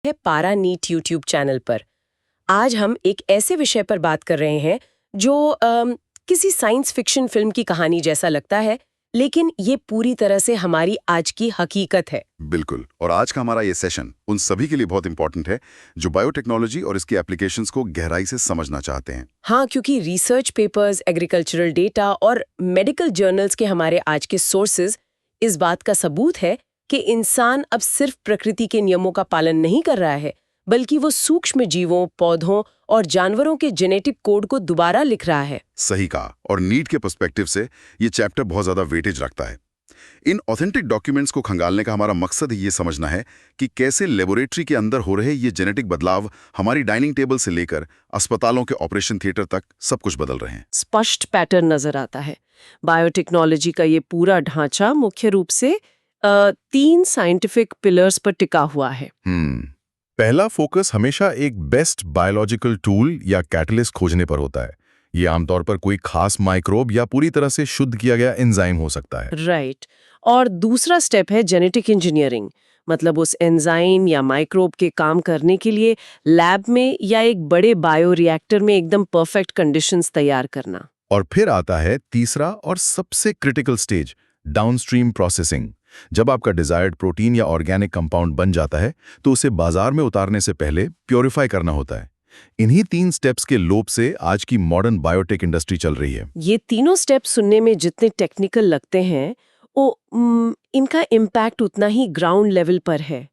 है पारा NEET YouTube channel पर। आज हम एक ऐसे विषय पर बात कर रहे हैं जो किसी साइंस फिक्शन फिल्म की कहानी जैसा लगता है, लेकिन ये पूरी तरह से हमारी आज की हकीकत है। बिल्कुल। और आज का हमारा ये सेशन उन सभी के लिए बहुत इंपॉर्टेंट है जो बायोटेक्नोलॉजी और इसकी एप्लीकेशंस को गहराई से समझना चाहते हैं। हाँ, क्योंकि रिसर्च पेपर्स, एग्रीकल्चरल डेटा और मेडिकल जर्नल्स के हमारे आज के सोर्सेज इस बात का सबूत है कि इंसान अब सिर्फ प्रकृति के नियमों का पालन नहीं कर रहा है, बल्कि वो सूक्ष्म जीवों, पौधों और जानवरों के जेनेटिक कोड को दोबारा लिख रहा है। सही कहा। और नीट के पर्सपेक्टिव से ये चैप्टर बहुत ज्यादा वेटेज रखता है। इन ऑथेंटिक डॉक्यूमेंट्स को खंगालने का हमारा मकसद ये समझना है कि कैसे लेबोरेटरी के अंदर हो रहे ये जेनेटिक बदलाव हमारी डाइनिंग टेबल से लेकर अस्पतालों के ऑपरेशन थिएटर तक सब कुछ बदल रहे हैं। स्पष्ट पैटर्न नजर आता है। बायोटेक्नोलॉजी का ये पूरा ढांचा मुख्य रूप से 3 साइंटिफिक पिलर्स पर टिका हुआ है। पहला फोकस हमेशा एक बेस्ट बायोलॉजिकल टूल या कैटलिस्ट खोजने पर होता है। ये आमतौर पर कोई खास माइक्रोब या पूरी तरह से शुद्ध किया गया एंजाइम हो सकता है। राइट। और दूसरा स्टेप है जेनेटिक इंजीनियरिंग, मतलब उस एंजाइम या माइक्रोब के काम करने के लिए लैब में या एक बड़े बायो रिएक्टर में एकदम परफेक्ट कंडीशंस तैयार करना। और फिर आता है तीसरा और सबसे क्रिटिकल स्टेज, डाउनस्ट्रीम प्रोसेसिंग। जब आपका डिजायर्ड प्रोटीन या ऑर्गेनिक कंपाउंड बन जाता है तो उसे बाजार में उतारने से पहले प्योरीफाई करना होता है। इन्हीं 3 स्टेप्स के लोप से आज की मॉडर्न बायोटेक इंडस्ट्री चल रही है। ये तीनों स्टेप्स सुनने में जितने टेक्निकल लगते हैं, इनका इम्पैक्ट उतना ही ग्राउंड लेवल पर है।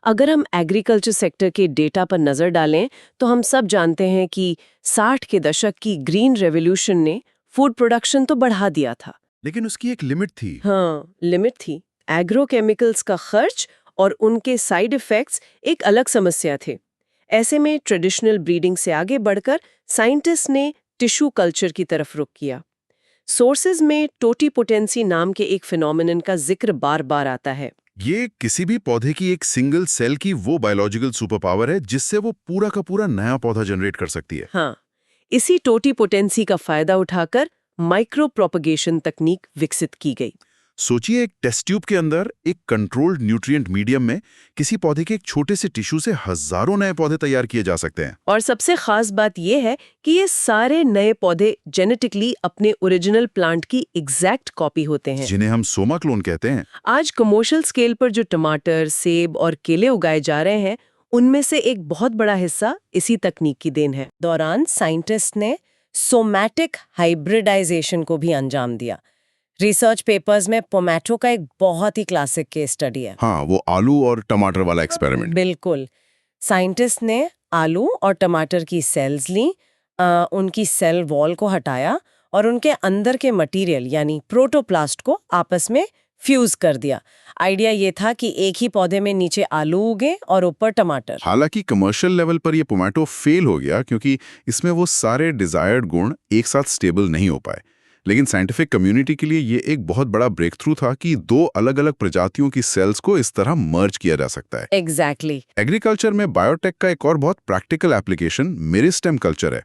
अगर हम एग्रीकल्चर सेक्टर के डेटा पर नजर डालें तो हम सब जानते हैं कि 60 के दशक की ग्रीन रेवोल्यूशन ने फूड प्रोडक्शन तो बढ़ा दिया था, लेकिन उसकी एक लिमिट थी। हाँ, लिमिट थी। एग्रोकेमिकल्स का खर्च और उनके साइड इफेक्ट्स एक अलग समस्या थे। ऐसे में ट्रेडिशनल ब्रीडिंग से आगे बढ़कर साइंटिस्ट ने टिश्यू कल्चर की तरफ रुख किया। सोर्सेज में टोटीपोटेंसी नाम के एक फिनोमेनन का जिक्र बार-बार आता है। ये किसी भी पौधे की एक सिंगल सेल की वो बायोलॉजिकल सुपर पावर है जिससे वो पूरा का पूरा नया पौधा जनरेट कर सकती है। हाँ, इसी टोटीपोटेंसी का फायदा उठाकर माइक्रो प्रोपगेशन तकनीक विकसित की गई। सोचिए, एक टेस्ट ट्यूब के अंदर एक कंट्रोल्ड न्यूट्रिएंट मीडियम में किसी पौधे के एक छोटे से टिश्यू से हजारों नए पौधे तैयार किए जा सकते हैं। और सबसे खास बात यह है कि ये सारे नए पौधे जेनेटिकली अपने ओरिजिनल प्लांट की एग्जैक्ट कॉपी होते हैं, जिन्हें हम सोमा क्लोन कहते हैं। आज कमर्शियल स्केल पर जो टमाटर, सेब और केले उगाए जा रहे हैं, उनमें से एक बहुत बड़ा हिस्सा इसी तकनीक की देन है। दौरान साइंटिस्ट ने सोमैटिक हाइब्रिडाइजेशन को भी अंजाम दिया। रिसर्च पेपर्स में पोमैटो का एक बहुत ही क्लासिक केस स्टडी है। हाँ, वो आलू और टमाटर वाला एक्सपेरिमेंट। बिल्कुल। साइंटिस्ट ने आलू और टमाटर की सेल्स ली, उनकी सेल वॉल को हटाया और उनके अंदर के मटेरियल यानी प्रोटोप्लास्ट को आपस में फ्यूज कर दिया। आइडिया ये था कि एक ही पौधे में नीचे आलू उगे और ऊपर टमाटर। हालांकि कमर्शियल लेवल पर ये पोमैटो फेल हो गया क्योंकि इसमें वो सारे डिजायर्ड गुण एक साथ स्टेबल नहीं हो पाए। लेकिन साइंटिफिक कम्युनिटी के लिए ये एक बहुत बड़ा ब्रेक थ्रू था कि 2 अलग-अलग प्रजातियों की सेल्स को इस तरह मर्ज किया जा सकता है। एग्जैक्टली। एग्रीकल्चर में बायोटेक का एक और बहुत प्रैक्टिकल एप्लीकेशन मेरिस्टेम कल्चर है।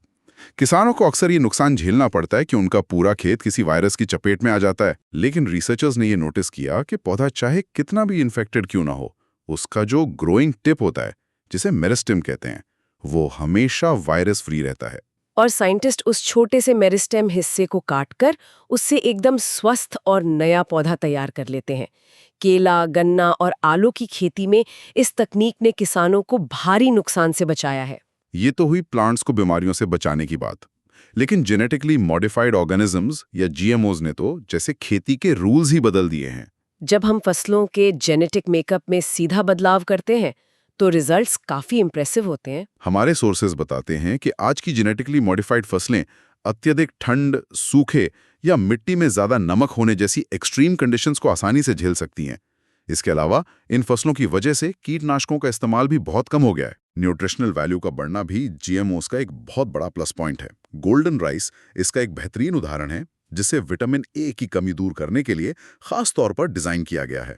किसानों को अक्सर ये नुकसान झेलना पड़ता है कि उनका पूरा खेत किसी वायरस की चपेट में आ जाता है, लेकिन रिसर्चर्स ने ये नोटिस किया कि पौधा चाहे कितना भी इन्फेक्टेड क्यों ना हो, उसका जो ग्रोइंग टिप होता है, जिसे मेरिस्टेम कहते हैं, वो हमेशा वायरस फ्री रहता है। और साइंटिस्ट उस छोटे से मेरिस्टेम हिस्से को काटकर उससे एकदम स्वस्थ और नया पौधा तैयार कर लेते हैं। केला, गन्ना और आलू की खेती में इस तकनीक ने किसानों को भारी नुकसान से बचाया है। ये तो हुई प्लांट्स को बीमारियों से बचाने की बात, लेकिन जेनेटिकली मॉडिफाइड ऑर्गेनिजम्स या जीएमओज ने तो जैसे खेती के रूल्स ही बदल दिए हैं। जब हम फसलों के जेनेटिक मेकअप में सीधा बदलाव करते हैं तो रिजल्ट्स काफी इंप्रेसिव होते हैं। हमारे सोर्सेज बताते हैं कि आज की जेनेटिकली मॉडिफाइड फसलें अत्यधिक ठंड, सूखे या मिट्टी में ज्यादा नमक होने जैसी एक्सट्रीम कंडीशंस को आसानी से झेल सकती हैं। इसके अलावा इन फसलों की वजह से कीटनाशकों का इस्तेमाल भी बहुत कम हो गया है। न्यूट्रिशनल वैल्यू का बढ़ना भी जीएमओस का एक बहुत बड़ा प्लस पॉइंट है। गोल्डन राइस इसका एक बेहतरीन उदाहरण है, जिसे विटामिन ए की कमी दूर करने के लिए खास तौर पर डिजाइन किया गया है।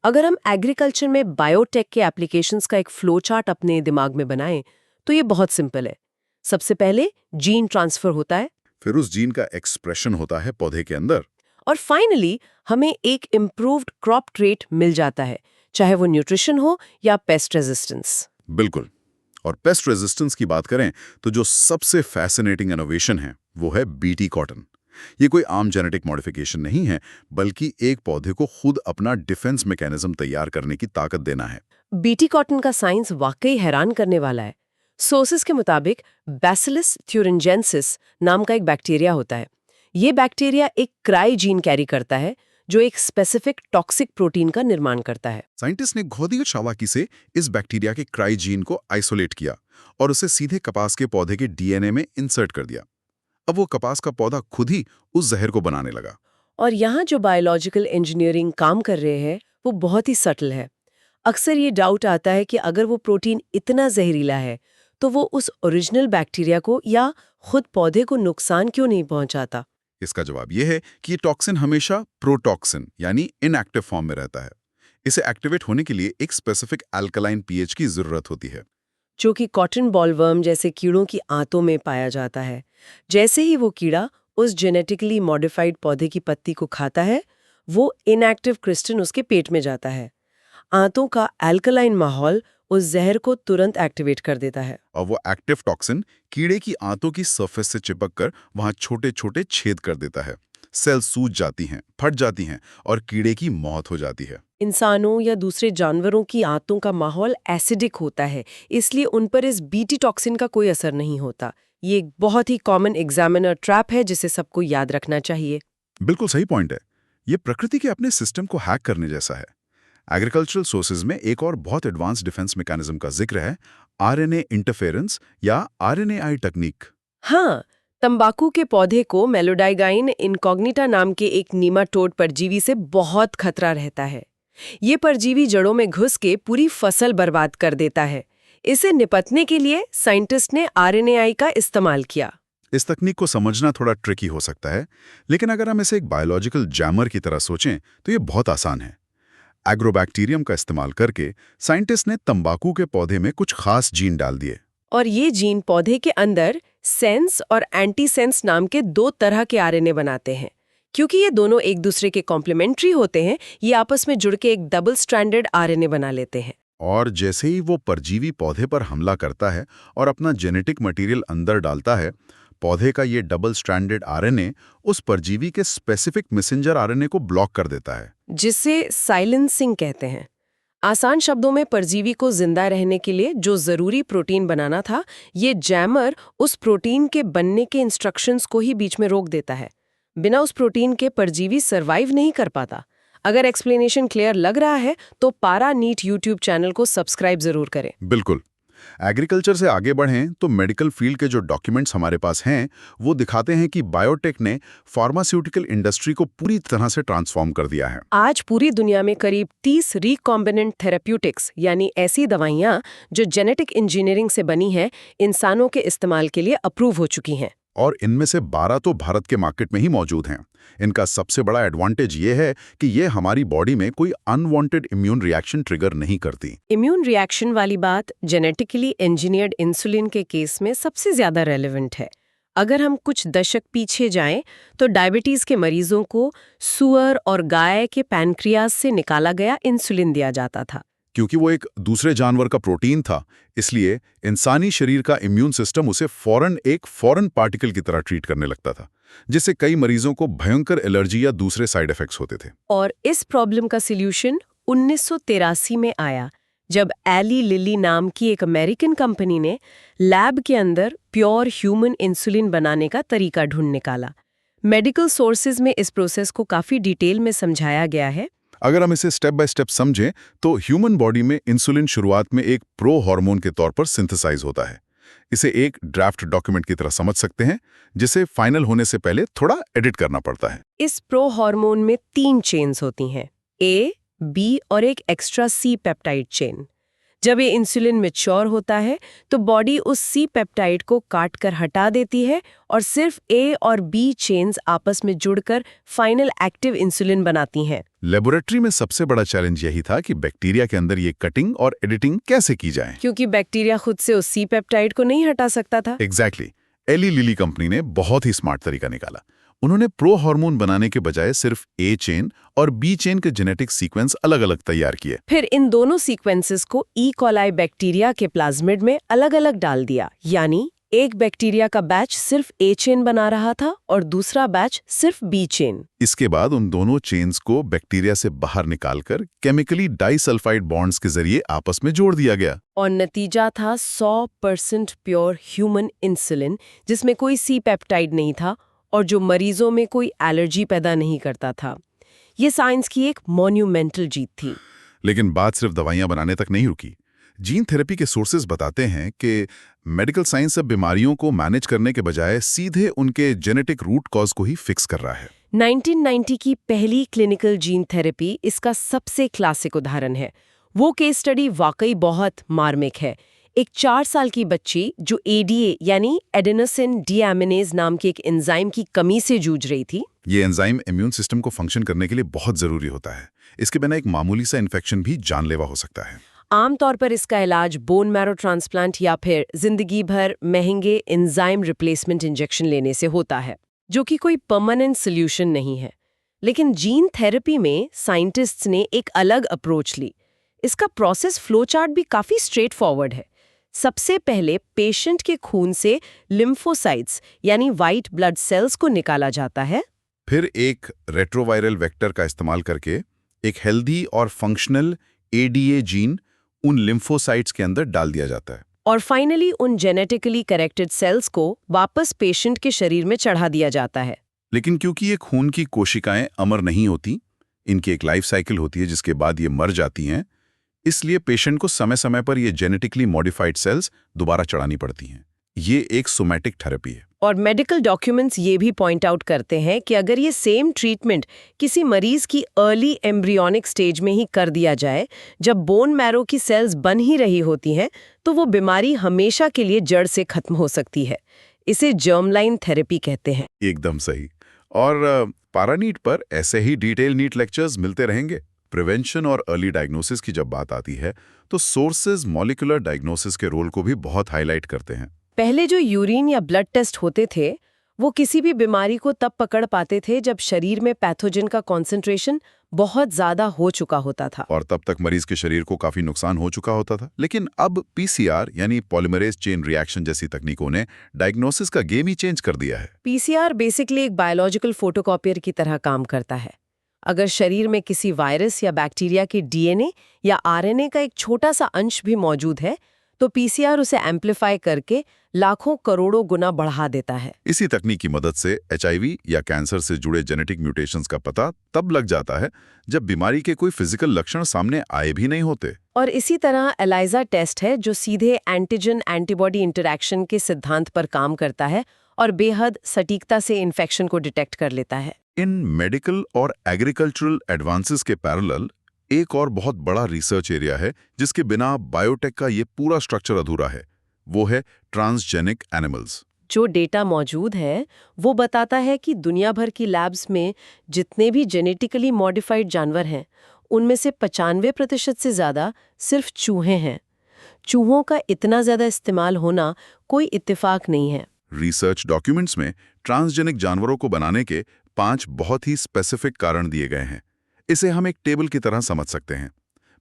अगर हम एग्रीकल्चर में बायोटेक के एप्लीकेशंस का एक फ्लो चार्ट अपने दिमाग में बनाएं तो ये बहुत सिंपल है। सबसे पहले जीन ट्रांसफर होता है, फिर उस जीन का एक्सप्रेशन होता है पौधे के अंदर, और फाइनली हमें एक इम्प्रूव्ड क्रॉप ट्रेट मिल जाता है, चाहे वो न्यूट्रिशन हो या पेस्ट रेजिस्टेंस। बिल्कुल। और पेस्ट रेजिस्टेंस की बात करें तो जो सबसे फैसिनेटिंग इनोवेशन है वो है बीटी कॉटन। ये कोई आम जेनेटिक मॉडिफिकेशन नहीं है, बल्कि एक पौधे को खुद अपना डिफेंस मैकेनिज्म तैयार करने की ताकत देना है। बीटी कॉटन का साइंस वाकई हैरान करने वाला है। सोर्सेस के मुताबिक बैसिलस थ्यूरिंजेंसिस नाम का एक बैक्टीरिया होता है। ये बैक्टीरिया एक क्राई जीन कैरी करता है जो एक स्पेसिफिक टॉक्सिक प्रोटीन का निर्माण करता है। साइंटिस्ट ने बहुत ही चालाकी से इस बैक्टीरिया के क्राई जीन को आइसोलेट किया और उसे सीधे कपास के पौधे के डीएनए में इंसर्ट कर दिया। अब वो कपास का पौधा खुद ही उस जहर को बनाने लगा। और यहाँ जो बायोलॉजिकल इंजीनियरिंग काम कर रहे हैं वो बहुत ही सटल है। अक्सर ये डाउट आता है कि अगर वो प्रोटीन इतना जहरीला है तो वो उस ओरिजिनल बैक्टीरिया को या खुद पौधे को नुकसान क्यों नहीं पहुंचाता। इसका जवाब यह है कि ये टॉक्सिन हमेशा प्रोटॉक्सिन यानी इनएक्टिव फॉर्म में रहता है। इसे एक्टिवेट होने के लिए एक स्पेसिफिक अल्कलाइन पीएच की जरूरत होती है, जो कि कॉटन बॉलवर्म जैसे कीड़ों की आंतों में पाया जाता है। जैसे ही वो कीड़ा उस जेनेटिकली मॉडिफाइड पौधे की पत्ती को खाता है, वो इनएक्टिव क्रिस्टल उसके पेट में जाता है। आंतों का अल्कलाइन माहौल उस जहर को तुरंत एक्टिवेट कर देता है। और वो एक्टिव टॉक्सिन कीड़े की आंतों की सरफेस से चिपककर वहां छोटे-छोटे छेद कर देता है। सेल सूज जाती हैं, फट जाती हैं और कीड़े की मौत हो जाती है। इंसानों या दूसरे जानवरों की आंतों का माहौल एसिडिक होता है, इसलिए उन पर इस बीटी टॉक्सिन का कोई असर नहीं होता। ये एक बहुत ही कॉमन एग्जामिनर ट्रैप है जिसे सबको याद रखना चाहिए। बिल्कुल सही पॉइंट है। ये प्रकृति के अपने सिस्टम को हैक करने जैसा है। एग्रीकल्चरल सोर्सेज में एक और बहुत एडवांस डिफेंस मैकेनिज्म का जिक्र है, आरएनए इंटरफेरेंस या आरएनएआई टेक्निक। हाँ, तंबाकू के पौधे को मेलोडाइगाइन इनकॉग्निटा नाम के एक नीमाटोड परजीवी से बहुत खतरा रहता है। ये परजीवी जड़ों में घुस के पूरी फसल बर्बाद कर देता है। इसे निपटने के लिए साइंटिस्ट ने आरएनएआई का इस्तेमाल किया। इस तकनीक को समझना थोड़ा ट्रिकी हो सकता है, लेकिन अगर हम इसे एक बायोलॉजिकल जैमर की तरह सोचें तो ये बहुत आसान है। एग्रोबैक्टीरियम का इस्तेमाल करके साइंटिस्ट ने तंबाकू के पौधे में कुछ खास जीन डाल दिए और ये जीन पौधे के अंदर सेंस और एंटी सेंस नाम के दो तरह के आरएनए बनाते हैं। क्योंकि ये दोनों एक दूसरे के कॉम्प्लीमेंट्री होते हैं, ये आपस में जुड़ के एक डबल स्ट्रैंडेड आरएनए बना लेते हैं। और जैसे ही वो परजीवी पौधे पर हमला करता है और अपना जेनेटिक मटेरियल अंदर डालता है, पौधे का ये डबल स्ट्रैंडेड आरएनए उस परजीवी के स्पेसिफिक मैसेंजर आरएनए को ब्लॉक कर देता है, जिसे साइलेंसिंग कहते हैं। आसान शब्दों में परजीवी को जिंदा रहने के लिए जो जरूरी प्रोटीन बनाना था, ये जैमर उस प्रोटीन के बनने के इंस्ट्रक्शंस को ही बीच में रोक देता है। बिना उस प्रोटीन के परजीवी सरवाइव नहीं कर पाता। अगर एक्सप्लेनेशन क्लियर लग रहा है तो पारा नीट यूट्यूब चैनल को सब्सक्राइब जरूर करें। बिल्कुल। एग्रीकल्चर से आगे बढ़ें तो मेडिकल फील्ड के जो डॉक्यूमेंट्स हमारे पास हैं वो दिखाते हैं कि बायोटेक ने फार्मास्यूटिकल इंडस्ट्री को पूरी तरह से ट्रांसफॉर्म कर दिया है। आज पूरी दुनिया में करीब 30 रिकॉम्बिनेंट थेरेप्यूटिक्स यानी ऐसी दवाइयां जो जेनेटिक इंजीनियरिंग से बनी हैं, इंसानों के इस्तेमाल के लिए अप्रूव हो चुकी हैं। और इनमें से 12 तो भारत के मार्केट में ही मौजूद हैं। इनका सबसे बड़ा एडवांटेज ये है कि ये हमारी बॉडी में कोई अनवांटेड इम्यून रिएक्शन ट्रिगर नहीं करती। इम्यून रिएक्शन वाली बात जेनेटिकली इंजीनियर्ड इंसुलिन के केस में सबसे ज्यादा रेलेवेंट है। अगर हम कुछ दशक पीछे जाएं तो डायबिटीज के मरीजों को सुअर और गाय के पैनक्रियाज से निकाला गया इंसुलिन दिया जाता था। क्योंकि वो एक दूसरे जानवर का प्रोटीन था, इसलिए इंसानी शरीर का इम्यून सिस्टम उसे एक फॉरेन पार्टिकल की तरह ट्रीट करने लगता था, जिससे कई मरीजों को भयंकर एलर्जी या दूसरे साइड इफेक्ट्स होते थे। और इस प्रॉब्लम का सॉल्यूशन 1983 में आया, जब एली लिली नाम की एक अमेरिकन कंपनी ने लैब के अंदर प्योर ह्यूमन इंसुलिन बनाने का तरीका ढूंढ निकाला। मेडिकल सोर्सेज में इस प्रोसेस को काफी डिटेल में समझाया गया है। अगर हम इसे स्टेप बाय स्टेप समझें तो ह्यूमन बॉडी में इंसुलिन शुरुआत में एक प्रो हार्मोन के तौर पर सिंथेसाइज होता है। इसे एक ड्राफ्ट डॉक्यूमेंट की तरह समझ सकते हैं, जिसे फाइनल होने से पहले थोड़ा एडिट करना पड़ता है। इस प्रो हार्मोन में 3 चेन्स होती हैं, ए, बी और एक एक्स्ट्रा सी पेप्टाइड चेन। जब ये इंसुलिन मैच्योर होता है तो बॉडी उस सी पेप्टाइड को काट कर हटा देती है और सिर्फ ए और बी चेन्स आपस में जुड़कर फाइनल एक्टिव इंसुलिन बनाती हैं। लेबोरेटरी में सबसे बड़ा चैलेंज यही था कि बैक्टीरिया के अंदर ये कटिंग और एडिटिंग कैसे की जाए, क्योंकि बैक्टीरिया खुद से उस सी पेप्टाइड को नहीं हटा सकता था। एग्जैक्टली। एली लिली कंपनी ने बहुत ही स्मार्ट तरीका निकाला। उन्होंने प्रो हार्मोन बनाने के बजाय सिर्फ ए चेन और बी चेन के जेनेटिक सीक्वेंस अलग-अलग तैयार किए। फिर इन दोनों सीक्वेंसेस को ई कोलाई बैक्टीरिया के प्लाज्मिड में अलग-अलग डाल दिया, यानी एक बैक्टीरिया का बैच सिर्फ ए चेन बना रहा था और दूसरा बैच सिर्फ बी चेन। इसके बाद उन दोनों चेन्स को बैक्टीरिया से बाहर निकालकर केमिकली डाइसल्फाइड बॉन्ड्स के जरिए आपस में जोड़ दिया गया। और नतीजा था 100% प्योर ह्यूमन इंसुलिन, जिसमें कोई सी पेप्टाइड नहीं था और जो मरीजों में कोई एलर्जी पैदा नहीं करता था। ये साइंस की एक मॉन्यूमेंटल जीत थी। लेकिन बात सिर्फ दवाइयां बनाने तक नहीं रुकी। जीन थेरेपी के सोर्सेज बताते हैं कि मेडिकल साइंस अब बीमारियों को मैनेज करने के बजाय सीधे उनके जेनेटिक रूट कॉज को ही फिक्स कर रहा है। 1990 की पहली क्लिनिकल जीन थेरेपी इसका सबसे क्लासिक उदाहरण है। वो केस स्टडी वाकई बहुत मार्मिक है। एक 4 साल की बच्ची जो एडीए यानी एडेनोसिन डीएमिनेज नाम के एक एंजाइम की कमी से जूझ रही थी। ये एंजाइम इम्यून सिस्टम को फंक्शन करने के लिए बहुत जरूरी होता है। इसके बिना एक मामूली सा इन्फेक्शन भी जानलेवा हो सकता है। आमतौर पर इसका इलाज बोन मैरो ट्रांसप्लांट या फिर जिंदगी भर महंगे एंजाइम रिप्लेसमेंट इंजेक्शन लेने से होता है, जो कि कोई परमानेंट सोल्यूशन नहीं है। लेकिन जीन थेरेपी में साइंटिस्ट्स ने एक अलग अप्रोच ली। इसका प्रोसेस फ्लोचार्ट भी काफी स्ट्रेट फॉरवर्ड है। सबसे पहले पेशेंट के खून से लिम्फोसाइट्स यानी व्हाइट ब्लड सेल्स को निकाला जाता है। फिर एक रेट्रोवायरल वेक्टर का इस्तेमाल करके एक हेल्दी और फंक्शनल एडीए जीन उन लिम्फोसाइट्स के अंदर डाल दिया जाता है। और फाइनली उन जेनेटिकली करेक्टेड सेल्स को वापस पेशेंट के शरीर में चढ़ा दिया जाता है। लेकिन क्योंकि ये खून की कोशिकाएं अमर नहीं होती, इनकी एक लाइफ साइकिल होती है जिसके बाद ये मर जाती हैं, इसलिए पेशेंट को समय समय पर ये जेनेटिकली मॉडिफाइड सेल्स दोबारा चढ़ानी पड़ती हैं। ये एक सोमैटिक थेरेपी है। और मेडिकल डॉक्यूमेंट्स ये भी पॉइंट आउट करते हैं कि अगर ये सेम ट्रीटमेंट किसी मरीज की अर्ली एम्ब्रियोनिक स्टेज में ही कर दिया जाए, जब बोन मैरो की सेल्स बन ही रही होती हैं, तो वो बीमारी हमेशा के लिए जड़ से खत्म हो सकती है। इसे जर्मलाइन थेरेपी कहते हैं। एकदम सही। और पारानीट पर ऐसे ही डिटेल नीट लेक्चर्स मिलते रहेंगे। प्रिवेंशन और अर्ली डायग्नोसिस की जब बात आती है तो सोर्सेज मॉलिक्यूलर डायग्नोसिस के रोल को भी बहुत हाईलाइट करते हैं। पहले जो यूरिन या ब्लड टेस्ट होते थे, वो किसी भी बीमारी को तब पकड़ पाते थे जब शरीर में पैथोजन का कॉन्सेंट्रेशन बहुत ज्यादा हो चुका होता था और तब तक मरीज के शरीर को काफी नुकसान हो चुका होता था। लेकिन अब पीसीआर यानी पॉलीमरेज चेन रिएक्शन जैसी तकनीकों ने डायग्नोसिस का गेम ही चेंज कर दिया है। पीसीआर बेसिकली एक बायोलॉजिकल फोटोकॉपियर की तरह काम करता है। अगर शरीर में किसी वायरस या बैक्टीरिया के डीएनए या आरएनए का एक छोटा सा अंश भी मौजूद है, तो पीसीआर उसे एम्प्लीफाई करके लाखों करोड़ों गुना बढ़ा देता है। इसी तकनीक की मदद से एचआईवी या कैंसर से जुड़े जेनेटिक म्यूटेशंस का पता तब लग जाता है जब बीमारी के कोई फिजिकल लक्षण सामने आए भी नहीं होते। और इसी तरह एलाइजा टेस्ट है जो सीधे एंटीजन एंटीबॉडी इंटरैक्शन के सिद्धांत पर काम करता है और बेहद सटीकता से इन्फेक्शन को डिटेक्ट कर लेता है। इन मेडिकल और एग्रीकल्चरल एडवांसेस के पैरेलल एक और बहुत बड़ा रिसर्च एरिया है जिसके बिना बायोटेक का ये पूरा स्ट्रक्चर अधूरा है। वो है ट्रांसजेनिक एनिमल्स। जो डेटा मौजूद है वो बताता है कि दुनिया भर की लैब्स में जितने भी जेनेटिकली मॉडिफाइड जानवर हैं, उनमें से 95% से ज़्यादा सिर्फ चूहे हैं। चूहों का इतना ज़्यादा इस्तेमाल होना कोई इत्तेफाक नहीं है। रिसर्च डॉक्यूमेंट्स में ट्रांसजेनिक जानवरों को बनाने के 5 बहुत ही स्पेसिफिक कारण दिए गए हैं। इसे हम एक टेबल की तरह समझ सकते हैं।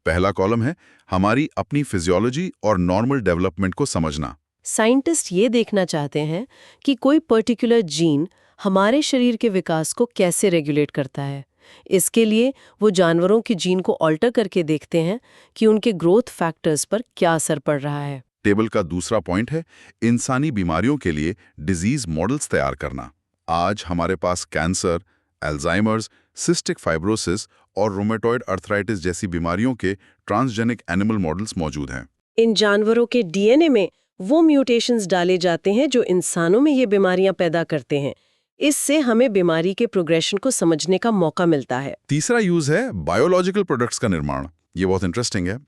पहला कॉलम है हमारी अपनी फिजियोलॉजी और नॉर्मल डेवलपमेंट को समझना। साइंटिस्ट ये देखना चाहते हैं कि कोई पर्टिकुलर जीन हमारे शरीर के विकास को कैसे रेगुलेट करता है। इसके लिए वो जानवरों की जीन को ऑल्टर करके देखते हैं कि उनके ग्रोथ फैक्टर्स पर क्या असर पड़ रहा है। टेबल का दूसरा पॉइंट है इंसानी बीमारियों के लिए डिजीज मॉडल्स तैयार करना। आज हमारे पास कैंसर, अल्जाइमर्स, सिस्टिक फाइब्रोसिस और रोमेटॉइड अर्थराइटिस जैसी बीमारियों के ट्रांसजेनिक एनिमल मॉडल्स मौजूद हैं। इन जानवरों के डीएनए में वो म्यूटेशंस डाले जाते हैं जो इंसानों में ये बीमारियां पैदा करते हैं। इससे हमें बीमारी के प्रोग्रेशन को समझने का मौका मिलता है। तीसरा यूज है बायोलॉजिकल प्रोडक्ट्स का निर्माण। ये बहुत इंटरेस्टिंग है।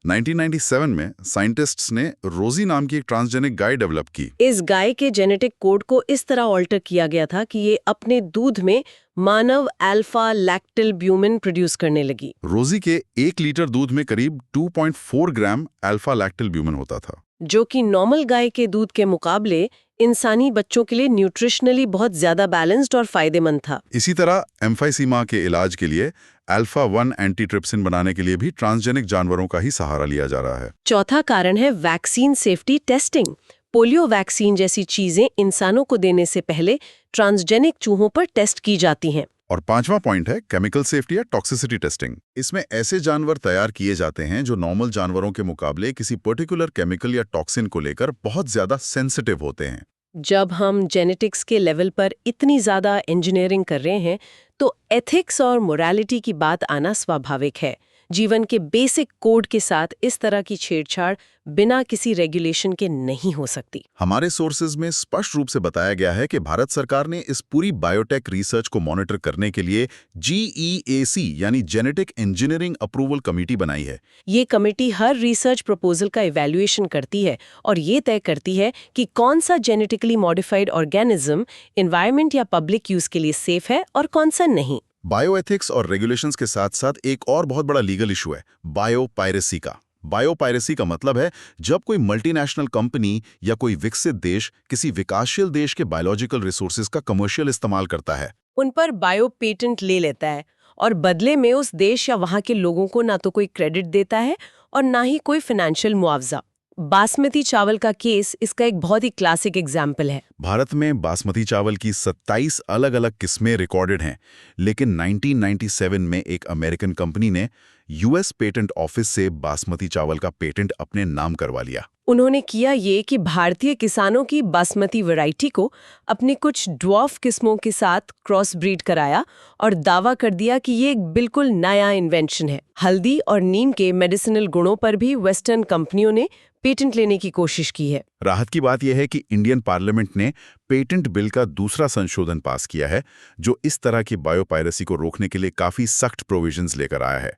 1997 में साइंटिस्ट्स ने रोजी नाम की एक ट्रांसजेनिक गाय डेवलप की। इस गाय के जेनेटिक कोड को इस तरह ऑल्टर किया गया था कि ये अपने दूध में मानव अल्फा लैक्टिलब्यूमिन प्रोड्यूस करने लगी। रोजी के 1 लीटर दूध में करीब 2.4 ग्राम अल्फा लैक्टिलब्यूमिन होता था, जो कि नॉर्मल गाय के दूध के मुकाबले इंसानी बच्चों के लिए न्यूट्रिशनली बहुत ज्यादा बैलेंस्ड और फायदेमंद था। इसी तरह एम्फाइसीमा के इलाज के लिए अल्फा-1 एंटीट्रिप्सिन बनाने के लिए भी ट्रांसजेनिक जानवरों का ही सहारा लिया जा रहा है। चौथा कारण है vaccine safety testing. Polio vaccine जैसी चीजें इंसानों को देने से पहले ट्रांसजेनिक चूहों पर टेस्ट की जाती हैं। और पांचवा पॉइंट है केमिकल सेफ्टी या टॉक्सिसिटी टेस्टिंग। इसमें ऐसे जानवर तैयार किए जाते हैं जो नॉर्मल जानवरों के मुकाबले किसी पर्टिकुलर केमिकल या टॉक्सिन को लेकर बहुत ज्यादा सेंसिटिव होते हैं। जब हम जेनेटिक्स के लेवल पर इतनी ज्यादा इंजीनियरिंग कर रहे हैं तो एथिक्स और मोरालिटी की बात आना स्वाभाविक है। जीवन के बेसिक कोड के साथ इस तरह की छेड़छाड़ बिना किसी रेगुलेशन के नहीं हो सकती। हमारे सोर्सेज में स्पष्ट रूप से बताया गया है कि भारत सरकार ने इस पूरी बायोटेक रिसर्च को मॉनिटर करने के लिए GEAC यानी जेनेटिक इंजीनियरिंग अप्रूवल कमेटी बनाई है। ये कमेटी हर रिसर्च प्रपोजल का इवैल्यूएशन करती है और ये तय करती है कि कौन सा जेनेटिकली मॉडिफाइड ऑर्गेनिज्म एनवायरनमेंट या पब्लिक यूज के लिए सेफ है और कौन सा नहीं। बायोएथिक्स और रेगुलेशंस के साथ साथ एक और बहुत बड़ा लीगल इशू है बायोपायरेसी का। बायोपायरेसी का मतलब है जब कोई मल्टीनेशनल कंपनी या कोई विकसित देश किसी विकासशील देश के बायोलॉजिकल रिसोर्सेज का कमर्शियल इस्तेमाल करता है, उन पर बायो पेटेंट ले लेता है और बदले में उस देश या वहां के लोगों को ना तो कोई क्रेडिट देता है और ना ही कोई फाइनेंशियल मुआवजा। बासमती चावल का केस इसका एक बहुत ही क्लासिक एग्जाम्पल है। भारत में बासमती चावल की 27 अलग-अलग किस्में रिकॉर्डेड हैं, लेकिन 1997 में एक अमेरिकन कंपनी ने US पेटेंट ऑफिस से बासमती चावल का पेटेंट अपने नाम करवा लिया। उन्होंने किया ये कि भारतीय किसानों की बासमती वैरायटी को अपनी कुछ ड्वार्फ किस्मों के साथ क्रॉस ब्रीड कराया और दावा कर दिया कि ये एक बिल्कुल नया इन्वेंशन है। हल्दी और नीम के मेडिसिनल गुणों पर भी वेस्टर्न कंपनियों ने पेटेंट लेने की कोशिश की है। राहत की बात यह है कि इंडियन पार्लियामेंट ने पेटेंट बिल का दूसरा संशोधन पास किया है जो इस तरह की बायोपायरेसी को रोकने के लिए काफी सख्त प्रोविजंस लेकर आया है।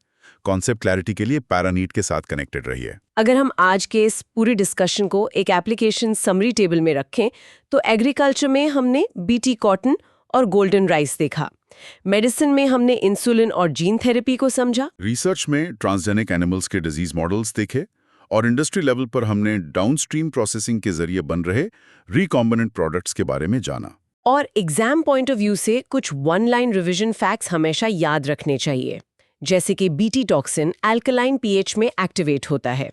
कॉन्सेप्ट क्लैरिटी के लिए पैरानीट के साथ कनेक्टेड रहिए। अगर हम आज के इस पूरी डिस्कशन को एक एप्लीकेशन समरी टेबल में रखें तो एग्रीकल्चर में हमने बीटी कॉटन और गोल्डन राइस देखा। मेडिसिन में हमने इंसुलिन और जीन थेरेपी को समझा। रिसर्च में ट्रांसजेनिक एनिमल्स के डिजीज मॉडल्स देखे और इंडस्ट्री लेवल पर हमने डाउनस्ट्रीम प्रोसेसिंग के जरिए बन रहे रिकॉम्बिनेंट प्रोडक्ट्स के बारे में जाना। और एग्जाम पॉइंट ऑफ व्यू से कुछ वन लाइन रिवीजन फैक्ट्स हमेशा याद रखने चाहिए, जैसे कि बीटी टॉक्सिन अल्कलाइन पीएच में एक्टिवेट होता है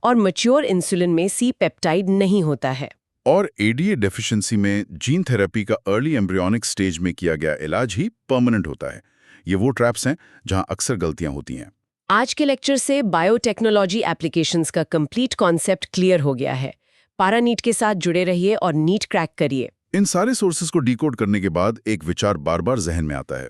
और मैच्योर इंसुलिन में सी पेप्टाइड नहीं होता है। और एडीए डेफिशिएंसी में जीन थेरेपी का अर्ली एम्ब्रियोनिक स्टेज में किया गया इलाज ही परमानेंट होता है। ये वो ट्रैप्स हैं जहां अक्सर गलतियां होती हैं। आज के लेक्चर से बायोटेक्नोलॉजी एप्लीकेशंस का कंप्लीट कॉन्सेप्ट क्लियर हो गया है। पारानीट के साथ जुड़े रहिए और नीट क्रैक करिए। इन सारे सोर्सेज को डिकोड करने के बाद एक विचार बार बार जहन में आता है।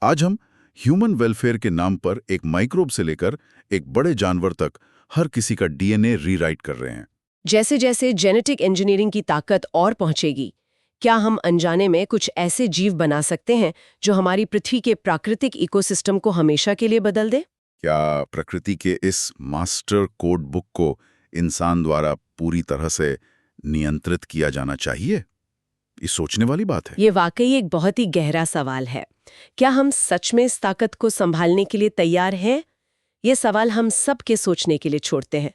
आज हम ह्यूमन वेलफेयर के नाम पर एक माइक्रोब से लेकर एक बड़े जानवर तक हर किसी का डीएनए रीराइट कर रहे हैं। जैसे जैसे जेनेटिक इंजीनियरिंग की ताकत और पहुंचेगी, क्या हम अनजाने में कुछ ऐसे जीव बना सकते हैं जो हमारी पृथ्वी के प्राकृतिक इकोसिस्टम को हमेशा के लिए बदल दे? क्या प्रकृति के इस मास्टर कोड बुक को इंसान द्वारा पूरी तरह से नियंत्रित किया जाना चाहिए? ये सोचने वाली बात है। ये वाकई एक बहुत ही गहरा सवाल है। क्या हम सच में इस ताकत को संभालने के लिए तैयार हैं? ये सवाल हम सब के सोचने के लिए छोड़ते हैं।